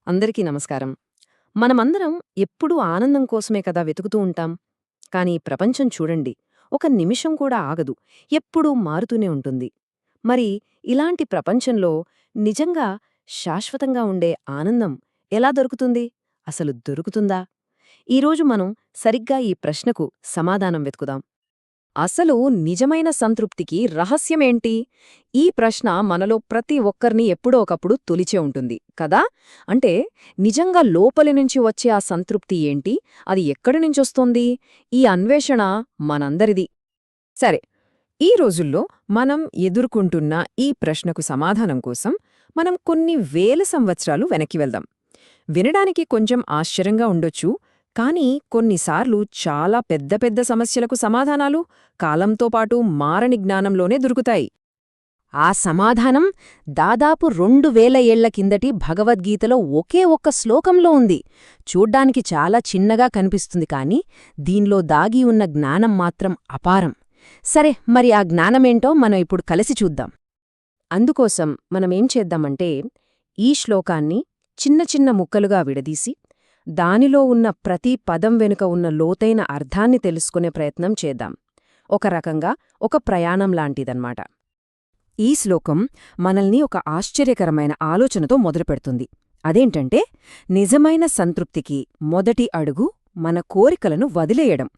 అందరికీ నమస్కారం. మనమందరం ఎప్పుడూ ఆనందం కోసమే కదా వెతుకుతూ ఉంటాం. కానీ ప్రపంచం చూడండి, ఒక నిమిషం కూడా ఆగదు. ఎప్పుడూ మారుతూనే ఉంటుంది. మరి ఇలాంటి ప్రపంచంలో నిజంగా శాశ్వతంగా ఉండే ఆనందం ఎలా దొరుకుతుంది? అసలు దొరుకుతుందా? ఈరోజు మనం సరిగ్గా ఈ ప్రశ్నకు సమాధానం వెతుకుదాం. అసలు నిజమైన సంతృప్తికి రహస్యమేంటి? ఈ ప్రశ్న మనలో ప్రతి ఒక్కర్నీ ఎప్పుడో ఒకప్పుడు తొలిచే ఉంటుంది కదా. అంటే నిజంగా లోపలి నుంచి వచ్చే ఆ సంతృప్తి ఏంటి, అది ఎక్కడి నుంచొస్తోంది? ఈ అన్వేషణ మనందరిది. సరే, ఈ రోజుల్లో మనం ఎదుర్కొంటున్న ఈ ప్రశ్నకు సమాధానం కోసం మనం కొన్ని వేల సంవత్సరాలు వెనక్కి వెళ్దాం. వినడానికి కొంచెం ఆశ్చర్యంగా ఉండొచ్చు, కానీ కొన్నిసార్లు చాలా పెద్ద పెద్ద సమస్యలకు సమాధానాలు కాలంతో పాటు మారని జ్ఞానంలోనే దొరుకుతాయి. ఆ సమాధానం దాదాపు 2000 ఏళ్ల కిందటి భగవద్గీతలో ఒకే ఒక్క శ్లోకంలో ఉంది. చూడ్డానికి చాలా చిన్నగా కనిపిస్తుంది, కానీ దీనిలో దాగి ఉన్న జ్ఞానం మాత్రం అపారం. సరే, మరి ఆ జ్ఞానమేంటో మనం ఇప్పుడు కలిసి చూద్దాం. అందుకోసం మనమేం చేద్దామంటే, ఈ శ్లోకాన్ని చిన్న చిన్న ముక్కలుగా విడదీసి దానిలో ఉన్న ప్రతి పదం వెనుక ఉన్న లోతైన అర్థాన్ని తెలుసుకునే ప్రయత్నం చేద్దాం. ఒక రకంగా ఒక ప్రయాణం లాంటిదన్నమాట. ఈ శ్లోకం మనల్ని ఒక ఆశ్చర్యకరమైన ఆలోచనతో మొదలుపెడుతుంది. అదేంటంటే, నిజమైన సంతృప్తికి మొదటి అడుగు మన కోరికలను వదిలేయడం.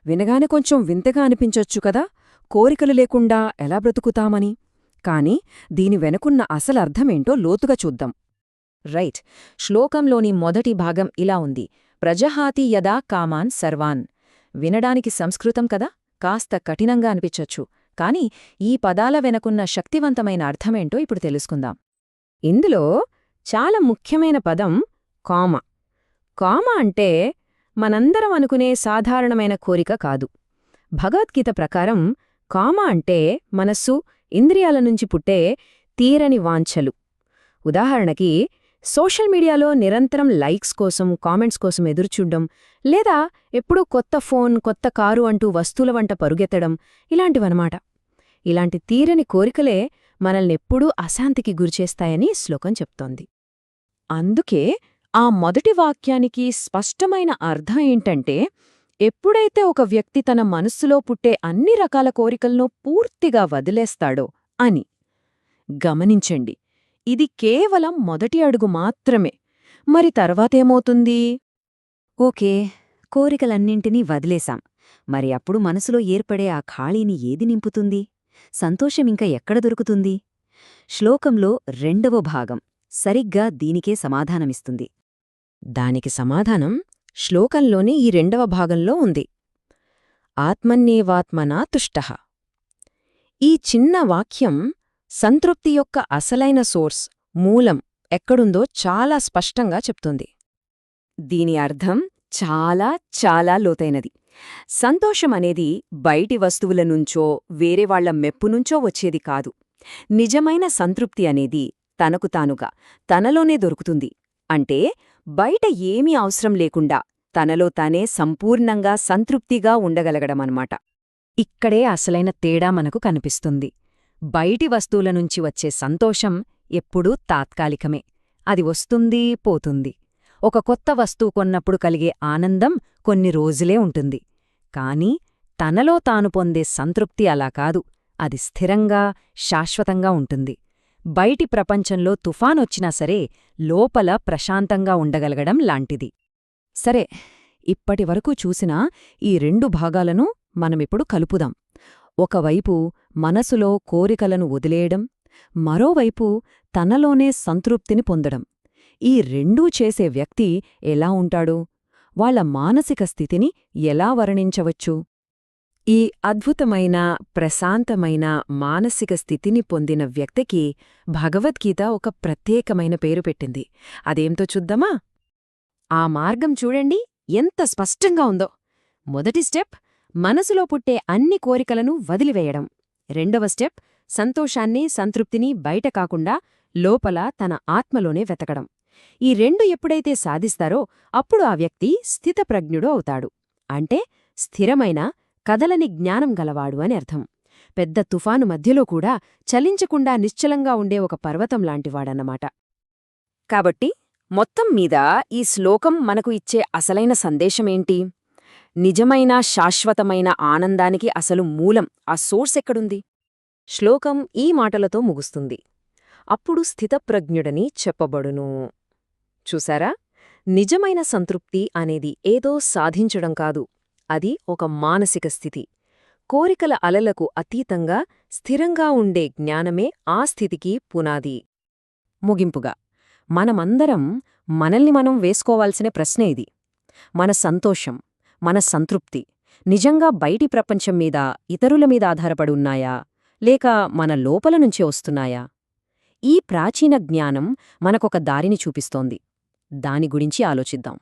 వినగానే కొంచెం వింతగా అనిపించొచ్చు కదా, కోరికలు లేకుండా ఎలా బ్రతుకుతామని. కాని దీని వెనుకున్న అసలర్థమేంటో లోతుగా చూద్దాం. రైట్, శ్లోకంలోని మొదటి భాగం ఇలా ఉంది: ప్రజహాతి యదా కామాన్ సర్వాన్. వినడానికి సంస్కృతం కదా, కాస్త కఠినంగా అనిపించొచ్చు, కాని ఈ పదాల వెనకున్న శక్తివంతమైన అర్థమేంటో ఇప్పుడు తెలుసుకుందాం. ఇందులో చాలా ముఖ్యమైన పదం కామ. కామ అంటే మనందరం అనుకునే సాధారణమైన కోరిక కాదు. భగవద్గీత ప్రకారం కామ అంటే మనస్సు, ఇంద్రియాల నుంచి పుట్టే తీరని వాంఛలు. ఉదాహరణకి, సోషల్ మీడియాలో నిరంతరం లైక్స్ కోసం, కామెంట్స్ కోసం ఎదురుచూడ్డం, లేదా ఎప్పుడూ కొత్త ఫోన్, కొత్త కారు అంటూ వస్తువుల వంట పరుగెత్తడం, ఇలాంటివన్నమాట. ఇలాంటి తీరని కోరికలే మనల్నెప్పుడూ అశాంతికి గురిచేస్తాయని శ్లోకం చెప్తోంది. అందుకే ఆ మొదటి వాక్యానికి స్పష్టమైన అర్థం ఏంటంటే, ఎప్పుడైతే ఒక వ్యక్తి తన మనస్సులో పుట్టే అన్ని రకాల కోరికలను పూర్తిగా వదిలేస్తాడో అని. గమనించండి, ఇది కేవలం మొదటి అడుగు మాత్రమే. మరి తర్వాతేమవుతుంది? ఓకే, కోరికలన్నింటినీ వదిలేశాం. మరి అప్పుడు మనసులో ఏర్పడే ఆ ఖాళీని ఏది నింపుతుంది? సంతోషమింక ఎక్కడ దొరుకుతుంది? శ్లోకంలో 2వ భాగం సరిగ్గా దీనికే సమాధానమిస్తుంది. దానికి సమాధానం శ్లోకంలోని ఈ 2వ భాగంలో ఉంది. ఆత్మన్యేవాత్మనా తుష్టః. ఈ చిన్న వాక్యం సంతృప్తి యొక్క అసలైన సోర్స్, మూలం ఎక్కడుందో చాలా స్పష్టంగా చెప్తుంది. దీని అర్థం చాలా చాలా లోతైనది. సంతోషమనేది బయటి వస్తువుల నుంచో, వేరేవాళ్ల మెప్పునుంచో వచ్చేది కాదు. నిజమైన సంతృప్తి అనేది తనకు తానుగా, తనలోనే దొరుకుతుంది. అంటే బయట ఏమీ అవసరం లేకుండా తనలో తానే సంపూర్ణంగా సంతృప్తిగా ఉండగలగడమన్నమాట. ఇక్కడే అసలైన తేడా మనకు కనిపిస్తుంది. బయటి వస్తువుల నుంచి వచ్చే సంతోషం ఎప్పుడూ తాత్కాలికమే. అది వస్తుంది, పోతుంది. ఒక కొత్త వస్తువు కొన్నప్పుడు కలిగే ఆనందం కొన్ని రోజులే ఉంటుంది. కాని తనలో తాను పొందే సంతృప్తి అలా కాదు. అది స్థిరంగా, శాశ్వతంగా ఉంటుంది. బయటి ప్రపంచంలో తుఫానొచ్చినా సరే లోపల ప్రశాంతంగా ఉండగలగడం లాంటిది. సరే, ఇప్పటివరకు చూసిన ఈ 2 భాగాలను మనమిప్పుడు కలుపుదాం. ఒకవైపు మనసులో కోరికలను వదిలేయడం, మరోవైపు తనలోనే సంతృప్తిని పొందడం. ఈ రెండూ చేసే వ్యక్తి ఎలా ఉంటాడు? వాళ్ల మానసిక స్థితిని ఎలా వర్ణించవచ్చు? ఈ అద్భుతమైన, ప్రశాంతమైన మానసిక స్థితిని పొందిన వ్యక్తికి భగవద్గీత ఒక ప్రత్యేకమైన పేరు పెట్టింది. అదేంతో చూద్దామా? ఆ మార్గం చూడండి ఎంత స్పష్టంగా ఉందో. మొదటి స్టెప్ మనసులో పుట్టే అన్ని కోరికలను వదిలివేయడం. 2వ స్టెప్ సంతోషాన్ని, సంతృప్తిని బయట కాకుండా లోపల తన ఆత్మలోనే వెతకడం. ఈ 2 ఎప్పుడైతే సాధిస్తారో అప్పుడు ఆ వ్యక్తి స్థితప్రజ్ఞుడు అవుతాడు. అంటే స్థిరమైన, కదలని జ్ఞానం గలవాడు అని అర్థం. పెద్ద తుఫాను మధ్యలో కూడా చలించకుండా నిశ్చలంగా ఉండే ఒక పర్వతం లాంటివాడన్నమాట. కాబట్టి మొత్తం మీద ఈ శ్లోకం మనకు ఇచ్చే అసలైన సందేశమేంటి? నిజమైన శాశ్వతమైన ఆనందానికి అసలు మూలం, ఆ సోర్స్ ఎక్కడుంది? శ్లోకం ఈ మాటలతో ముగుస్తుంది. అప్పుడు స్థితప్రజ్ఞుడని చెప్పబడును. చూసారా? నిజమైన సంతృప్తి అనేది ఏదో సాధించడం కాదు. అది ఒక మానసిక స్థితి. కోరికల అలలకు అతీతంగా స్థిరంగా ఉండే జ్ఞానమే ఆ స్థితికి పునాది. ముగింపుగా మనమందరం మనల్ని మనం వేసుకోవాల్సిన ప్రశ్నే ఇది. మన సంతోషం, మన సంతృప్తి నిజంగా బయటి ప్రపంచం మీద, ఇతరుల మీద ఆధారపడి ఉన్నాయా, లేక మన లోపల నుంచే వస్తున్నాయా? ఈ ప్రాచీన జ్ఞానం మనకొక దారిని చూపిస్తోంది. దాని గురించి ఆలోచిద్దాం.